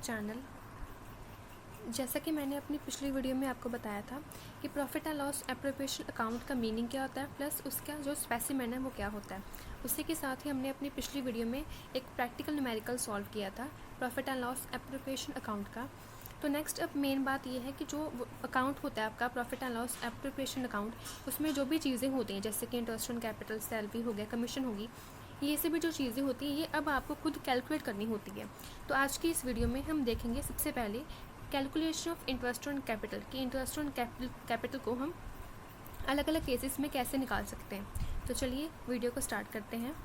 Channel. जैसा कि मैंने अपनी पिछली वीडियो में आपको बताया था कि profit and loss appropriation account का मीनिंग क्या होता है प्लस उसका जो स्पेसिमेन है वो क्या होता है। उसी के साथ ही हमने अपनी पिछली वीडियो में एक प्रैक्टिकल न्यूमेरिकल सॉल्व किया था profit and loss appropriation account का। तो नेक्स्ट अब मेन बात ये है कि जो अकाउंट होता है आपका profit and loss appropriation account, उसमें जो भी चीज़ें होती हैं जैसे कि इंटरेस्ट ऑन कैपिटल, सैलरी हो गया, कमीशन होगी, ये सभी जो चीज़ें होती हैं ये अब आपको खुद कैलकुलेट करनी होती है। तो आज की इस वीडियो में हम देखेंगे सबसे पहले calculation of interest on capital कि इंटरेस्ट ऑन कैपिटल को हम अलग अलग केसेस में कैसे निकाल सकते हैं। तो चलिए वीडियो को स्टार्ट करते हैं।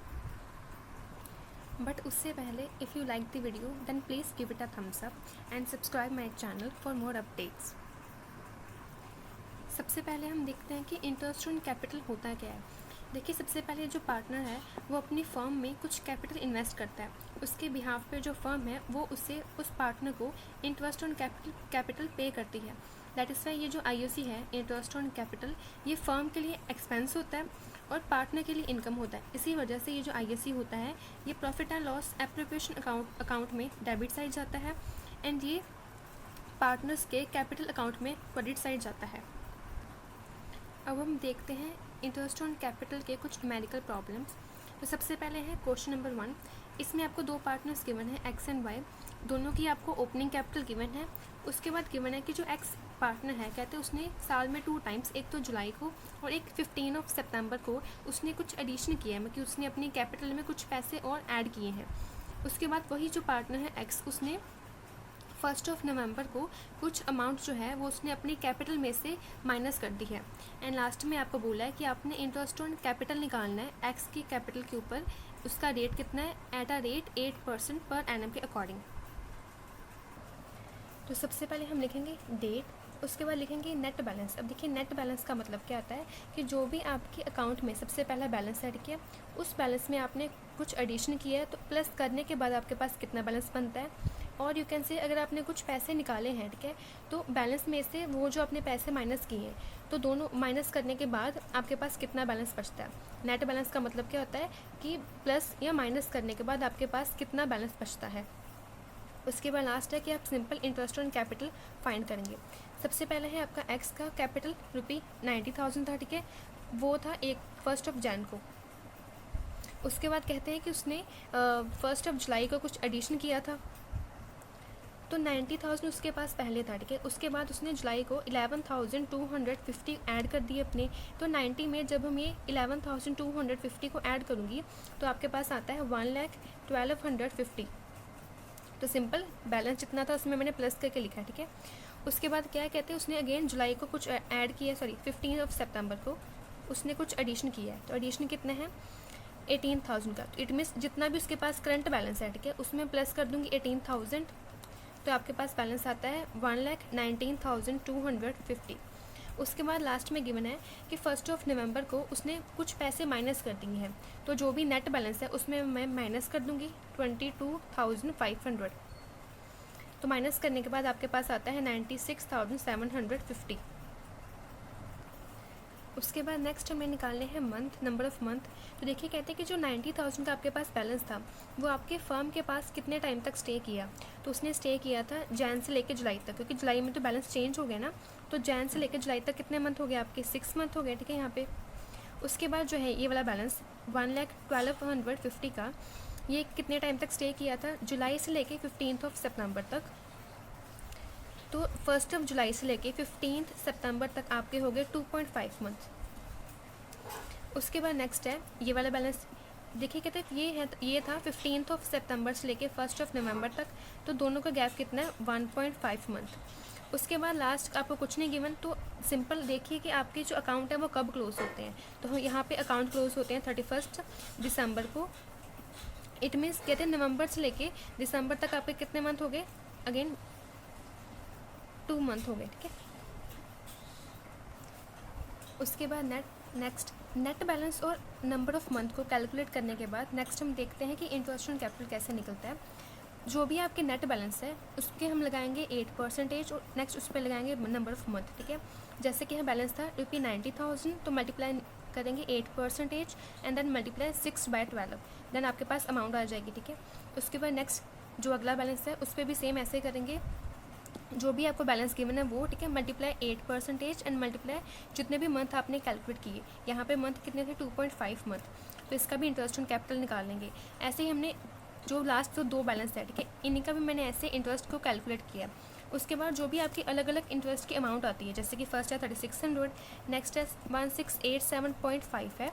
बट उससे पहले if you like the video then please give it a thumbs up and subscribe my channel for more updates. सबसे पहले हम देखते हैं कि इंटरेस्ट ऑन कैपिटल होता क्या है। देखिए, सबसे पहले जो पार्टनर है वो अपनी फर्म में कुछ कैपिटल इन्वेस्ट करता है, उसके बिहाफ पे जो फर्म है वो उसे उस पार्टनर को इंटरेस्ट ऑन कैपिटल पे करती है। दैट इज़ वाई ये जो आईओसी है इंटरेस्ट ऑन कैपिटल, ये फर्म के लिए एक्सपेंस होता है और पार्टनर के लिए इनकम होता है। इसी वजह से ये जो आईओसी होता है ये profit and loss appropriation account में डेबिट साइड जाता है एंड ये पार्टनर्स के कैपिटल अकाउंट में क्रेडिट साइड जाता है। अब हम देखते हैं इंटरेस्ट ऑन कैपिटल के कुछ न्यूमेरिकल प्रॉब्लम्स। तो सबसे पहले है क्वेश्चन नंबर 1। इसमें आपको दो पार्टनर्स गिवन है एक्स एंड वाई, दोनों की आपको ओपनिंग कैपिटल गिवन है। उसके बाद गिवन है कि जो एक्स पार्टनर है कहते हैं उसने साल में 2 टाइम्स, एक तो जुलाई को और एक 15 सितंबर को उसने कुछ एडिशन किया है, मतलब उसने अपनी कैपिटल में कुछ पैसे और ऐड किए हैं। उसके बाद वही जो पार्टनर है एक्स, उसने 1 नवंबर को कुछ अमाउंट जो है वो उसने अपनी कैपिटल में से माइनस कर दी है। एंड लास्ट में आपको बोला है कि आपने इंटरेस्ट ऑन कैपिटल निकालना है एक्स की कैपिटल के ऊपर, उसका रेट कितना है at a rate 8% per annum के अकॉर्डिंग। तो सबसे पहले हम लिखेंगे डेट, उसके बाद लिखेंगे नेट बैलेंस। अब देखिए नेट बैलेंस का मतलब क्या आता है कि जो भी आपके अकाउंट में सबसे पहला बैलेंस ऐड किया उस बैलेंस में आपने कुछ एडिशन किया है, तो प्लस करने के बाद आपके पास कितना बैलेंस बनता है। और यू कैन से अगर आपने कुछ पैसे निकाले हैं, ठीक है, तो बैलेंस में से वो जो आपने पैसे माइनस किए हैं तो दोनों माइनस करने के बाद आपके पास कितना बैलेंस बचता है। नेट बैलेंस का मतलब क्या होता है कि प्लस या माइनस करने के बाद आपके पास कितना बैलेंस बचता है। उसके बाद लास्ट है कि आप simple interest on capital find करेंगे। सबसे पहले है आपका एक्स का कैपिटल ₹90,000 था, ठीक है, वो था 1 जनवरी को। उसके बाद कहते हैं कि उसने 1 जुलाई को कुछ एडिशन किया था, तो 90,000 उसके पास पहले था, ठीक है। उसके बाद उसने जुलाई को 11,250 ऐड कर दिए अपने, तो 90 में जब हम ये 11,250 को ऐड करूँगी तो आपके पास आता है 1,12,150। तो सिंपल बैलेंस जितना था उसमें मैंने प्लस करके लिखा है, ठीक है। उसके बाद क्या कहते हैं उसने अगेन जुलाई को कुछ ऐड किया, 15 सितंबर को उसने कुछ एडिशन किया है, तो एडिशन कितना है 18,000 का। तो इट मीन्स जितना भी उसके पास करंट बैलेंस है, ठीक है, उसमें प्लस कर दूंगी 18,000, तो आपके पास बैलेंस आता है 1,19,250। उसके बाद लास्ट में गिवन है कि 1 नवंबर को उसने कुछ पैसे माइनस कर दिए हैं, तो जो भी नेट बैलेंस है उसमें मैं माइनस कर दूंगी 22,500। तो माइनस करने के बाद आपके पास आता है 96,750। उसके बाद नेक्स्ट हमें निकालने हैं मंथ, नंबर ऑफ़ मंथ। तो देखिए कहते हैं कि जो 90,000 का आपके पास बैलेंस था वो आपके फर्म के पास कितने टाइम तक स्टे किया। तो उसने स्टे किया था जैन से लेकर जुलाई तक, क्योंकि जुलाई में तो बैलेंस चेंज हो गया ना, तो जैन से लेकर जुलाई तक कितने मंथ हो गए आपके 6 मंथ हो गए, ठीक है यहाँ पे। उसके बाद जो है ये वाला बैलेंस 1,12,150 का, ये कितने टाइम तक स्टे किया था, जुलाई से लेके 15 सितंबर तक। तो 1 जुलाई से लेके 15 सितंबर तक आपके हो गए 2.5 मंथ। उसके बाद नेक्स्ट है ये वाला बैलेंस। देखिए कहते हैं ये था 15 सितंबर से लेके 1 नवंबर तक, तो दोनों का गैप कितना है 1.5 मंथ। उसके बाद लास्ट आपको कुछ नहीं गिवन, तो सिंपल देखिए कि आपके जो अकाउंट है वो कब क्लोज होते हैं। तो यहाँ पे अकाउंट क्लोज होते हैं 31 दिसंबर को। इट मीन्स कहते हैं नवंबर से लेके दिसंबर तक आपके कितने मंथ हो गए, अगेन 2 मंथ हो गए, ठीक है। उसके बाद नेक्स्ट नेट बैलेंस और नंबर ऑफ़ मंथ को कैलकुलेट करने के बाद नेक्स्ट हम देखते हैं कि इंटरेस्ट ऑन कैपिटल कैसे निकलता है। जो भी आपके नेट बैलेंस है उसके हम लगाएंगे 8% और नेक्स्ट उस पर लगाएंगे नंबर ऑफ़ मंथ, ठीक है। जैसे कि यहाँ बैलेंस था ₹90,000, तो मल्टीप्लाई करेंगे 8% एंड देन मल्टीप्लाई 6/12, देन आपके पास अमाउंट आ जाएगी, ठीक है। उसके बाद नेक्स्ट जो अगला बैलेंस है उस पर भी सेम ऐसे करेंगे, जो भी आपको बैलेंस गिवन है वो, ठीक है, मल्टीप्लाई 8% एंड मल्टीप्लाई जितने भी मंथ आपने कैलकुलेट किए। यहाँ पे मंथ कितने थे, 2.5 मंथ, तो इसका भी इंटरेस्ट ऑन कैपिटल निकाल लेंगे। ऐसे ही हमने जो लास्ट जो 2 बैलेंस है, ठीक है, इन्हीं का भी मैंने ऐसे इंटरेस्ट को कैलकुलेट किया। उसके बाद जो भी आपकी अलग अलग इंटरेस्ट की अमाउंट आती है, जैसे कि फर्स्ट है 3600, नेक्स्ट है 1687.5 है,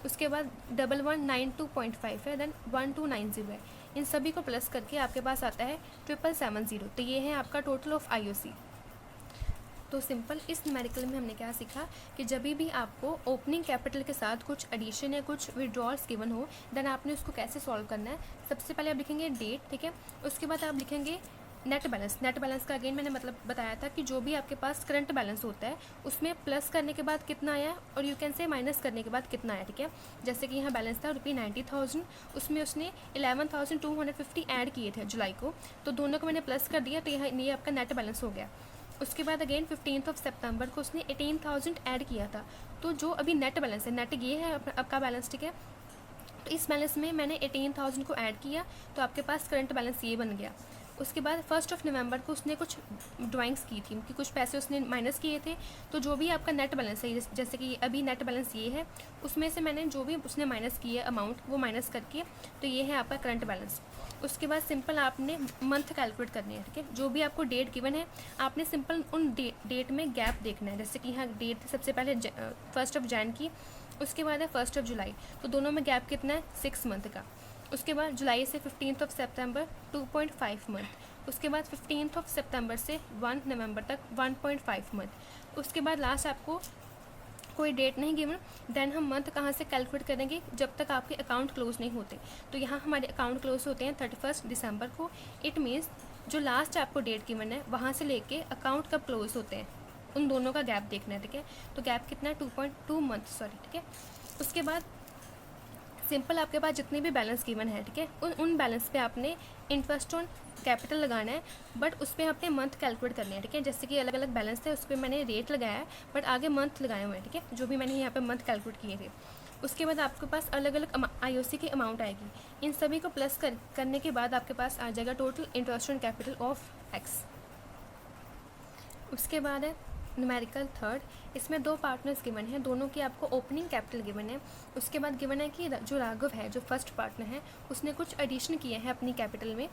उसके बाद 1192.5 है, देन 1290 है। इन सभी को प्लस करके आपके पास आता है 7770। तो ये है आपका टोटल ऑफ IOC। तो सिंपल इस न्यूमेरिकल में हमने क्या सीखा कि जब भी आपको ओपनिंग कैपिटल के साथ कुछ एडिशन या कुछ विड्रॉल्स गिवन हो, देन आपने उसको कैसे सॉल्व करना है। सबसे पहले आप लिखेंगे डेट, ठीक है, उसके बाद आप लिखेंगे नेट बैलेंस। नेट बैलेंस का अगेन मैंने मतलब बताया था कि जो भी आपके पास करंट बैलेंस होता है उसमें प्लस करने के बाद कितना आया और यू कैन से माइनस करने के बाद कितना आया, ठीक है। जैसे कि यहाँ बैलेंस था ₹90,000, उसमें उसने 11,250 ऐड किए थे जुलाई को, तो दोनों को मैंने प्लस कर दिया, तो यहाँ ये आपका नेट बैलेंस हो गया। उसके बाद अगेन 15 सितंबर को उसने 18,000 ऐड किया था, तो जो अभी नेट बैलेंस है, नेट ये है आपका बैलेंस, ठीक है। तो इस बैलेंस में मैंने 18,000 को ऐड किया, तो आपके पास करंट बैलेंस ये बन गया। उसके बाद 1 नवंबर को उसने कुछ ड्राइंग्स की थी कि कुछ पैसे उसने माइनस किए थे, तो जो भी आपका नेट बैलेंस है, जैसे कि अभी नेट बैलेंस ये है, उसमें से मैंने जो भी उसने माइनस किए अमाउंट वो माइनस करके, तो ये है आपका करंट बैलेंस। उसके बाद सिंपल आपने मंथ कैलकुलेट करनी है, ठीक है। जो भी आपको डेट गिवन है आपने सिंपल उन डेट में गैप देखना है। जैसे कि यहाँ डेट सबसे पहले 1 जनवरी की, उसके बाद है 1 जुलाई, तो दोनों में गैप कितना है, 6 मंथ का। उसके बाद जुलाई से 15 सितंबर 2.5 मंथ, उसके बाद 15 सितंबर से 1 नवंबर तक 1.5 मंथ। उसके बाद लास्ट आपको कोई डेट नहीं गिवन, देन हम मंथ कहाँ से कैलकुलेट करेंगे, जब तक आपके अकाउंट क्लोज नहीं होते। तो यहाँ हमारे अकाउंट क्लोज होते हैं 31 दिसंबर को। इट मीन्स जो लास्ट आपको डेट गिवन है वहाँ से लेके अकाउंट कब क्लोज होते हैं उन दोनों का गैप देखना है, ठीक है। तो गैप कितना है, 2.2 मंथ, सॉरी, ठीक है। उसके बाद सिंपल आपके पास जितने भी बैलेंस गिवन है, ठीक है, उन बैलेंस पे आपने इंटरेस्ट ऑन कैपिटल लगाना है, बट उस पर आपने मंथ कैलकुलेट करने हैं, ठीक है। जैसे कि अलग अलग बैलेंस थे उस पर मैंने रेट लगाया है, बट आगे मंथ लगाए हुए हैं, ठीक है, जो भी मैंने यहाँ पे मंथ कैलकुलेट किए थे। उसके बाद आपके पास अलग अलग IOC की अमाउंट आएगी, इन सभी को प्लस करने के बाद आपके पास आ जाएगा total interest on capital of X। उसके बाद है न्यूमेरिकल 3, इसमें 2 पार्टनर्स गिवन है, दोनों की आपको ओपनिंग कैपिटल गिवन है। उसके बाद गिवन है कि जो राघव है, जो फर्स्ट पार्टनर है, उसने कुछ एडिशन किए हैं अपनी कैपिटल में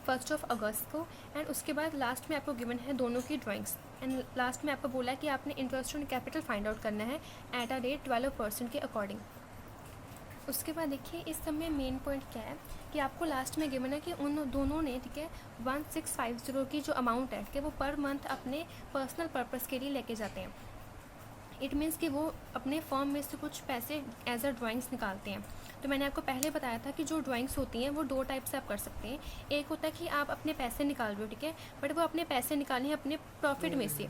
1 अगस्त को। एंड उसके बाद लास्ट में आपको गिवन है दोनों की ड्राइंग्स, एंड लास्ट में आपको बोला है कि आपने interest on capital find out करना है एट अ रेट 12% के अकॉर्डिंग। उसके बाद देखिए इस सब में मेन पॉइंट क्या है कि आपको लास्ट में गिवन है कि उन दोनों ने, ठीक है, 1650 की जो अमाउंट है, ठीक है, वो पर मंथ अपने पर्सनल पर्पस के लिए लेके जाते हैं। इट मीन्स कि वो अपने फॉर्म में से कुछ पैसे एज अ ड्राइंग्स निकालते हैं। तो मैंने आपको पहले बताया था कि जो ड्राइंग्स होती हैं वो 2 टाइप से आप कर सकते हैं। एक होता है कि आप अपने पैसे निकाल रहे हो, ठीक है, बट वो अपने पैसे निकालें अपने प्रॉफिट में से,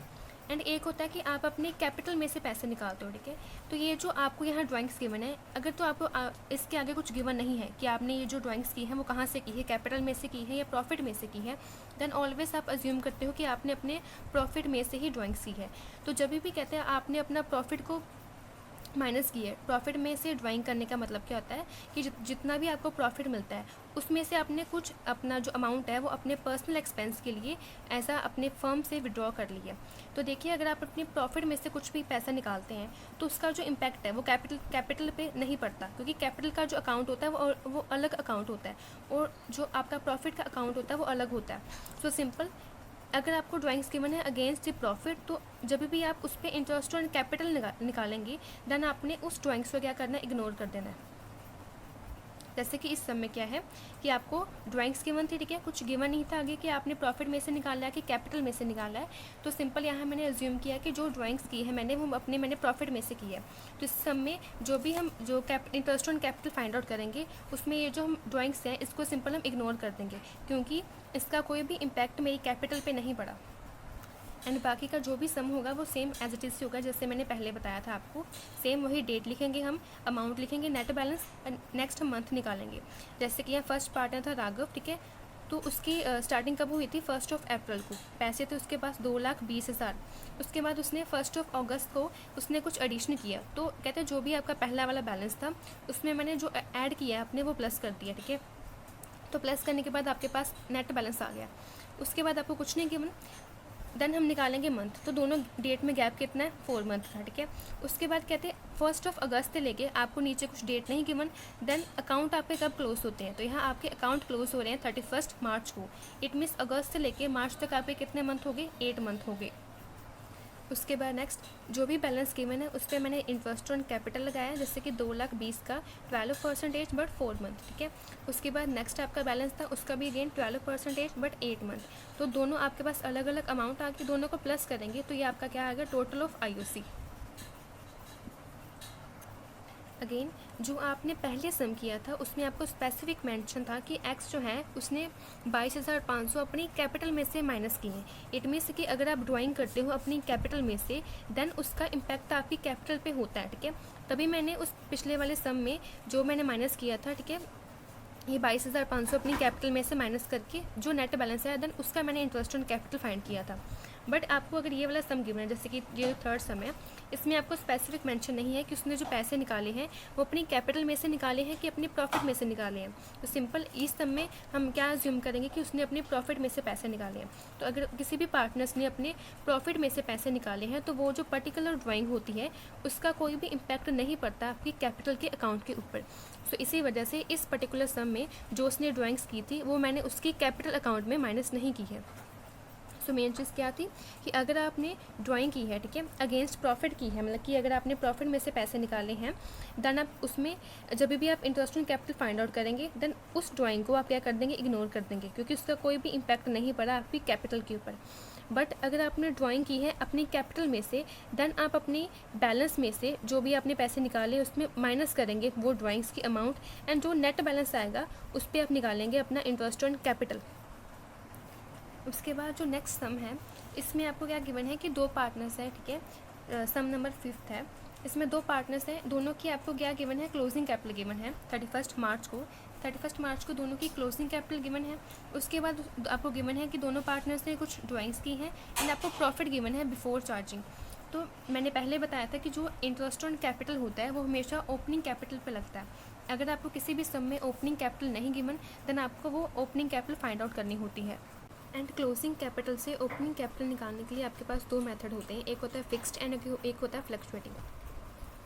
एंड एक होता है कि आप अपने कैपिटल में से पैसे निकालते हो, ठीक है। तो ये जो आपको यहाँ ड्राइंग्स गिवन है, अगर तो आपको इसके आगे कुछ गिवन नहीं है कि आपने ये जो ड्राइंग्स की है वो कहाँ से की है, कैपिटल में से की है या प्रॉफिट में से की है, देन ऑलवेज आप अज्यूम करते हो कि आपने अपने प्रॉफिट में से ही ड्राइंग्स की है। तो जब भी कहते हैं आपने अपना प्रॉफिट को माइनस की है, प्रॉफिट में से ड्राइंग करने का मतलब क्या होता है कि जितना भी आपको प्रॉफिट मिलता है उसमें से आपने कुछ अपना जो अमाउंट है वो अपने पर्सनल एक्सपेंस के लिए ऐसा अपने फर्म से विड्रॉ कर लिया। तो देखिए अगर आप अपने प्रॉफिट में से कुछ भी पैसा निकालते हैं तो उसका जो इम्पैक्ट है वो कैपिटल पे नहीं पड़ता, क्योंकि कैपिटल का जो अकाउंट होता है वो अलग अकाउंट होता है और जो आपका प्रॉफिट का अकाउंट होता है वो अलग होता है। सो सिंपल अगर आपको ड्राइंग्स गिवन है अगेंस्ट द प्रॉफिट, तो जब भी आप उस पर इंटरेस्ट ऑन कैपिटल निकालेंगे देन आपने उस ड्राइंग्स को क्या करना है, इग्नोर कर देना है। जैसे कि इस सब में क्या है कि आपको ड्राइंग्स गिवन थी, ठीक है, कुछ गिवन नहीं था आगे कि आपने प्रॉफिट में से निकाला है कि कैपिटल में से निकाला है। तो सिंपल यहाँ मैंने अज्यूम किया कि जो ड्राइंग्स की है मैंने वो मैंने प्रॉफिट में से की है। तो इस सब में जो भी हम जो interest on capital find out करेंगे उसमें ये जो हम ड्राइंग्स हैं इसको सिंपल हम इग्नोर कर देंगे, क्योंकि इसका कोई भी इम्पैक्ट मेरी कैपिटल पर नहीं पड़ा। एंड बाकी का जो भी सम होगा वो सेम एज इट इज़ होगा, जैसे मैंने पहले बताया था आपको। सेम वही डेट लिखेंगे, हम अमाउंट लिखेंगे, नेट बैलेंस, एंड नेक्स्ट हम मंथ निकालेंगे। जैसे कि यहाँ फर्स्ट पार्टनर था राघव, ठीक है, तो उसकी स्टार्टिंग कब हुई थी, 1 अप्रैल को। पैसे थे उसके पास 2,20,000। उसके बाद उसने 1 अगस्त को उसने कुछ एडिशन किया, तो कहते हैं जो भी आपका पहला वाला बैलेंस था उसमें मैंने जो ऐड किया आपने वो प्लस कर दिया, ठीक है। तो प्लस करने के बाद आपके पास नेट बैलेंस आ गया। उसके बाद आपको कुछ नहीं गिवन, देन हम निकालेंगे मंथ। तो दोनों डेट में गैप कितना है, 4 मंथ था, ठीक है। उसके बाद कहते हैं 1 अगस्त से लेके आपको नीचे कुछ डेट नहीं गिवन, देन अकाउंट आपके कब क्लोज होते हैं। तो यहाँ आपके अकाउंट क्लोज हो रहे हैं 31 मार्च को। इट मीन्स अगस्त से लेके मार्च तक आपके कितने मंथ हो गए, 8 मंथ हो गए। उसके बाद नेक्स्ट जो भी बैलेंस गिवन है उस पर मैंने इंटरेस्ट ऑन कैपिटल लगाया, जैसे कि 2,20,000 का 12% बट 4 मंथ, ठीक है। उसके बाद नेक्स्ट आपका बैलेंस था, उसका भी अगेन 12% बट 8 मंथ। तो दोनों आपके पास अलग अलग अमाउंट आके दोनों को प्लस करेंगे तो ये आपका क्या आएगा, टोटल ऑफ IOC। अगेन जो आपने पहले सम किया था उसमें आपको स्पेसिफिक मेंशन था कि एक्स जो है उसने 22,500 अपनी कैपिटल में से माइनस किए हैं। इट मीन्स कि अगर आप ड्राइंग करते हो अपनी कैपिटल में से देन उसका इम्पैक्ट आपकी कैपिटल पे होता है, ठीक है। तभी मैंने उस पिछले वाले सम में जो मैंने माइनस किया था, ठीक है, ये 22,500 अपनी कैपिटल में से माइनस करके जो नेट बैलेंस है देन उसका मैंने इंटरेस्ट ऑन कैपिटल फाइंड किया था। बट आपको अगर ये वाला सम गिवन है, जैसे कि ये थर्ड सम है, इसमें आपको स्पेसिफिक मेंशन नहीं है कि उसने जो पैसे निकाले हैं वो अपनी कैपिटल में से निकाले हैं कि अपने प्रॉफिट में से निकाले हैं। तो सिंपल इस सम में हम क्या अज्यूम करेंगे कि उसने अपने प्रॉफिट में से पैसे निकाले हैं। तो अगर किसी भी पार्टनर्स ने अपने प्रॉफिट में से पैसे निकाले हैं तो वो जो पर्टिकुलर ड्राइंग होती है उसका कोई भी इम्पैक्ट नहीं पड़ता आपकी कैपिटल के अकाउंट के ऊपर। तो इसी वजह से इस पर्टिकुलर सम में जो उसने ड्राइंग्स की थी वो मैंने उसकी कैपिटल अकाउंट में माइनस नहीं की है। सो मेन चीज़ क्या थी कि अगर आपने ड्राइंग की है, ठीक है, अगेंस्ट प्रॉफिट की है, मतलब कि अगर आपने प्रॉफिट में से पैसे निकाले हैं देन आप उसमें जब भी आप interest on capital find out करेंगे देन उस ड्राइंग को आप क्या कर देंगे, इग्नोर कर देंगे, क्योंकि उसका कोई भी इम्पैक्ट नहीं पड़ा आपकी कैपिटल के ऊपर। बट अगर आपने ड्राइंग की है अपनी कैपिटल में से देन आप अपनी बैलेंस में से जो भी आपने पैसे निकाले उसमें माइनस करेंगे वो ड्राइंग्स की अमाउंट, एंड जो नेट बैलेंस आएगा उस पर आप निकालेंगे अपना इंटरेस्ट ऑन कैपिटल। उसके बाद जो नेक्स्ट सम है इसमें आपको क्या गिवन है कि 2 पार्टनर्स हैं, ठीक है, सम नंबर 5 है। इसमें 2 पार्टनर्स हैं, दोनों की आपको क्या गिवन है, क्लोजिंग कैपिटल गिवन है 31 मार्च को दोनों की क्लोजिंग कैपिटल गिवन है। उसके बाद आपको गिवन है कि दोनों पार्टनर्स ने कुछ ड्राइंग्स की हैं एंड आपको प्रॉफिट गिवन है बिफोर चार्जिंग। तो मैंने पहले बताया था कि जो इंटरेस्ट ऑन कैपिटल होता है वो हमेशा ओपनिंग कैपिटल पे लगता है। अगर आपको किसी भी सम में ओपनिंग कैपिटल नहीं गिवन देन आपको वो ओपनिंग कैपिटल फाइंड आउट करनी होती है। एंड क्लोजिंग कैपिटल से ओपनिंग कैपिटल निकालने के लिए आपके पास 2 मेथड होते हैं, एक होता है फिक्स्ड एंड एक होता है फ्लक्चुएटिंग।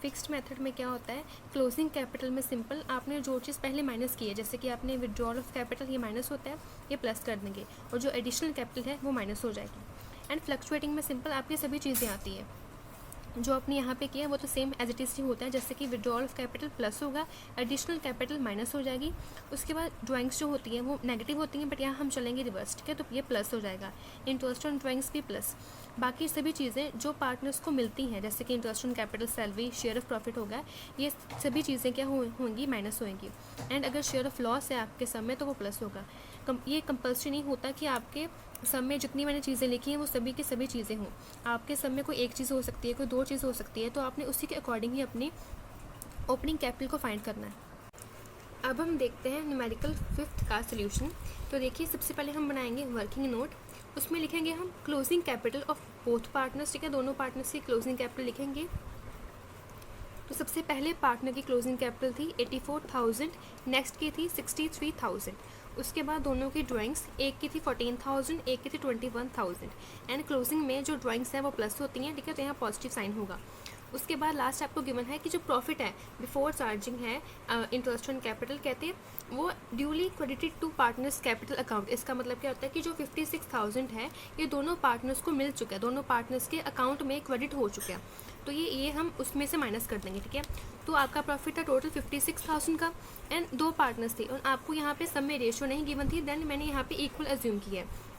फिक्स्ड मेथड में क्या होता है, क्लोजिंग कैपिटल में सिंपल आपने जो चीज़ पहले माइनस की है, जैसे कि आपने विड्रॉल ऑफ कैपिटल ये माइनस होता है, ये प्लस कर देंगे और जो एडिशनल कैपिटल है वो माइनस हो जाएगी। एंड फ्लक्चुएटिंग में सिंपल आपकी सभी चीज़ें आती है, जो आपने यहाँ पे किया वो तो सेम एज इट इज़ ही होता है, जैसे कि विड्रॉल ऑफ कैपिटल प्लस होगा, एडिशनल कैपिटल माइनस हो जाएगी। उसके बाद ड्राइंग्स जो होती हैं वो नेगेटिव होती हैं बट यहाँ हम चलेंगे रिवर्स, ठीक है, तो ये प्लस हो जाएगा। इंटरेस्ट ऑन ड्राइंग्स भी प्लस, बाकी सभी चीज़ें जो पार्टनर्स को मिलती हैं जैसे कि interest on capital, salary, share of profit होगा, ये सभी चीज़ें क्या होंगी, माइनस होंगी। एंड अगर शेयर ऑफ लॉस है आपके सम में तो वो प्लस होगा। ये कंपल्सरी नहीं होता कि आपके सम में जितनी मैंने चीज़ें लिखी हैं वो सभी की सभी चीज़ें हों। आपके सम में कोई एक चीज़ हो सकती है, कोई 2 चीज़ हो सकती है, तो आपने उसी के अकॉर्डिंग ही अपनी ओपनिंग कैपिटल को फाइंड करना है। अब हम देखते हैं न्यूमेरिकल 5th का सोल्यूशन। तो देखिए सबसे पहले हम बनाएंगे वर्किंग नोट, उसमें लिखेंगे हम closing capital of both partners, ठीक है, दोनों पार्टनर्स की क्लोजिंग कैपिटल लिखेंगे। तो सबसे पहले पार्टनर की क्लोजिंग कैपिटल थी 84,000, नेक्स्ट की थी 63,000। उसके बाद दोनों की ड्राइंग्स, एक की थी 14,000, एक की थी 21,000। एंड क्लोजिंग में जो ड्राइंग्स हैं वो प्लस होती हैं, ठीक है, तो यहाँ पॉजिटिव साइन होगा। उसके बाद लास्ट आपको गिवन है कि जो प्रॉफिट है बिफोर चार्जिंग है इंटरेस्ट ऑन कैपिटल, कहते हैं वो duly credited to partners capital account. इसका मतलब क्या होता है कि जो 56,000 है ये दोनों पार्टनर्स को मिल चुका है, दोनों पार्टनर्स के अकाउंट में क्रेडिट हो चुका है, तो ये हम उसमें से माइनस कर देंगे, ठीक है। तो आपका प्रॉफिट था टोटल 56,000 का एंड 2 पार्टनर्स थे और आपको यहाँ पे सब में रेशियो नहीं गिवन थी, देन मैंने यहाँ पे इक्वल अज्यूम किया है।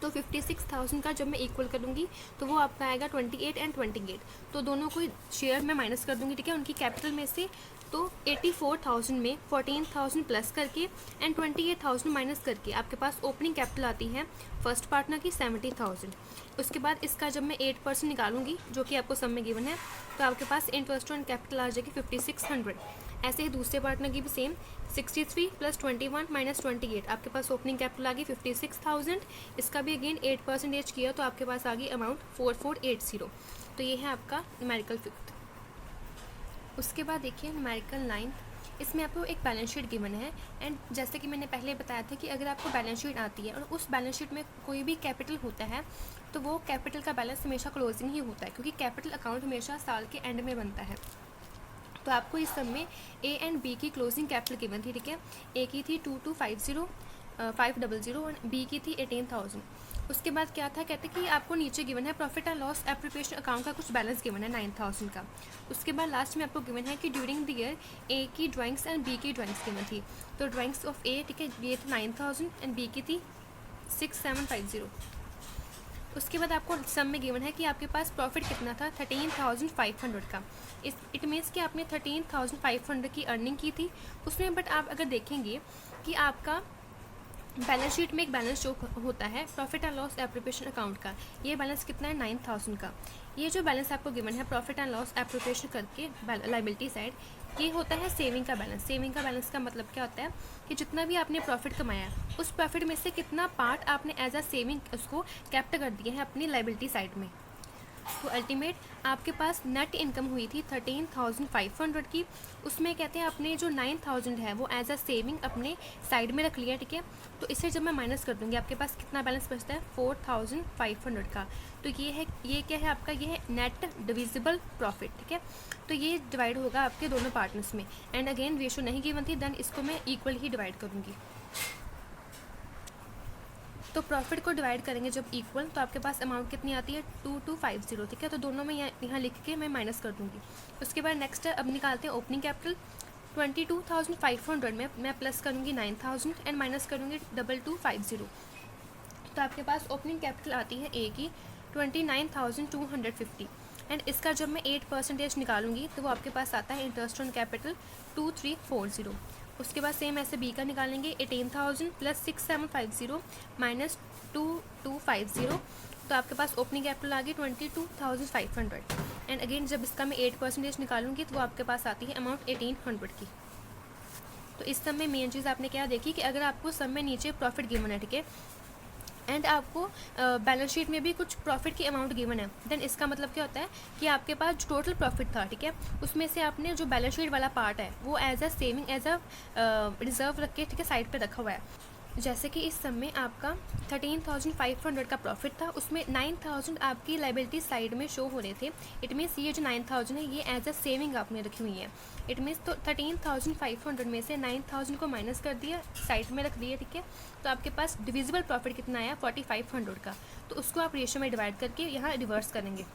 तो 56,000 का जब मैं इक्वल करूँगी तो वो आपका आएगा 28 एंड 28, तो दोनों को शेयर में माइनस कर दूँगी, ठीक है, उनकी कैपिटल में से। तो 84,000 में 14,000 प्लस करके एंड 28,000 माइनस करके आपके पास ओपनिंग कैपिटल आती है फर्स्ट पार्टनर की 70,000। उसके बाद इसका जब मैं 8% निकालूंगी जो कि आपको सब में गिवन है तो आपके पास इंटरेस्ट ऑन कैपिटल आ जाएगी 5600। ऐसे ही दूसरे पार्टनर की भी सेम 63 प्लस 21 माइनस 28, आपके पास ओपनिंग कैपिटल आ गई 56,000। इसका भी अगेन 8% किया तो आपके पास आ गई अमाउंट 4480। तो ये है आपका न्यूमेरिकल 5th। उसके बाद देखिए न्यूमेरिकल 9th। इसमें आपको एक बैलेंस शीट गिवन है, एंड जैसे कि मैंने पहले बताया था कि अगर आपको बैलेंस शीट आती है और उस बैलेंस शीट में कोई भी कैपिटल होता है तो वो कैपिटल का बैलेंस हमेशा क्लोजिंग ही होता है, क्योंकि कैपिटल अकाउंट हमेशा साल के एंड में बनता है। तो आपको इस सब में ए एंड बी की क्लोजिंग कैपिटल गिवन थी, ठीक है। ए की थी 2250 और बी की थी 18,000। उसके बाद क्या था, कहते कि आपको नीचे गिवन है profit and loss appropriation account का कुछ बैलेंस गिवन है 9,000 का। उसके बाद लास्ट में आपको गिवन है कि ड्यूरिंग द ईयर ए की ड्राइंग्स एंड बी की ड्राइंग्स गिवन थी। तो ड्राइंग्स ऑफ ए, ठीक है, ये थी 9,000 एंड बी की थी 6750। उसके बाद आपको सम में गिवन है कि आपके पास प्रॉफिट कितना था, 13,500 का। इट मीन्स कि आपने 13,500 की अर्निंग की थी उसमें, बट आप अगर देखेंगे कि आपका बैलेंस शीट में एक बैलेंस जो होता है profit and loss appropriation account का, ये बैलेंस कितना है 9,000 का। ये जो बैलेंस आपको गिवन है प्रॉफिट एंड लॉस एप्रोप्रिएशन करके लायबिलिटी साइड, ये होता है सेविंग का बैलेंस। सेविंग का बैलेंस का मतलब क्या होता है कि जितना भी आपने प्रॉफिट कमाया उस प्रॉफिट में से कितना पार्ट आपने एज अ सेविंग उसको कैप्ट कर दिया है अपनी लायबिलिटी साइड में। तो अल्टीमेट आपके पास नेट इनकम हुई थी 13,500 की। उसमें कहते हैं आपने जो 9,000 है वो एज अ सेविंग अपने साइड में रख लिया, ठीक है। तो इसे जब मैं माइनस कर दूँगी आपके पास कितना बैलेंस बचता है 4,500 का। तो ये क्या है आपका, ये है नेट डिविजिबल प्रॉफिट, ठीक है। तो ये डिवाइड होगा आपके दोनों पार्टनर्स में, एंड अगेन रेशो नहीं गिवन थी, देन इसको मैं इक्वल ही डिवाइड करूँगी। तो प्रॉफिट को डिवाइड करेंगे जब इक्वल, तो आपके पास अमाउंट कितनी आती है 2250, ठीक है। तो दोनों में यहाँ लिख के मैं माइनस कर दूँगी। उसके बाद नेक्स्ट अब निकालते हैं ओपनिंग कैपिटल। 22,500 में मैं प्लस करूँगी 9,000 एंड माइनस करूँगी 2250। तो आपके पास ओपनिंग कैपिटल आती है ए की 29,250, एंड इसका जब मैं 8% निकालूंगी तो वो आपके पास आता है इंटरेस्ट ऑन कैपिटल 2340। उसके बाद सेम ऐसे बी का निकालेंगे 18,000 प्लस 6750 माइनस 2250। तो आपके पास ओपनिंग कैपिटल आ गई 22,500, एंड अगेन जब इसका मैं 8% निकालूंगी तो वो आपके पास आती है अमाउंट 1,800 की। तो इस सब में मेन चीज़ आपने क्या देखी कि अगर आपको सब में नीचे प्रॉफिट गिवन है, ठीक है, एंड आपको बैलेंस शीट में भी कुछ प्रॉफिट की अमाउंट गिवन है, देन इसका मतलब क्या होता है कि आपके पास जो टोटल प्रॉफिट था, ठीक है, उसमें से आपने जो बैलेंस शीट वाला पार्ट है वो as a saving as a reserve रख के, ठीक है, साइड पे रखा हुआ है। जैसे कि इस सब में आपका 13,500 का प्रॉफिट था, उसमें 9,000 आपकी लाइबिलिटी साइड में शो हो रहे थे। इट मीन्स ये जो 9,000 है ये एज अ सेविंग आपने रखी हुई है। इट मीन्स तो 13,500 में से 9,000 को माइनस कर दिया, साइड में रख दिया, ठीक है। तो आपके पास डिविजिबल प्रॉफिट कितना आया 4,500 का। तो उसको आप रेशियो में डिवाइड करके यहाँ रिवर्स करेंगे।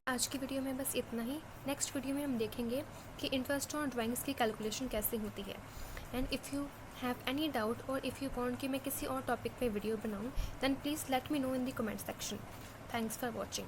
आज की वीडियो में बस इतना ही। नेक्स्ट वीडियो में हम देखेंगे कि इंटरेस्ट ऑन ड्राइंग्स की कैलकुलेशन कैसे होती है। And if you have any doubt or if you want कि मैं किसी और टॉपिक पे वीडियो बनाऊँ then please let me know in the comment section. Thanks for watching.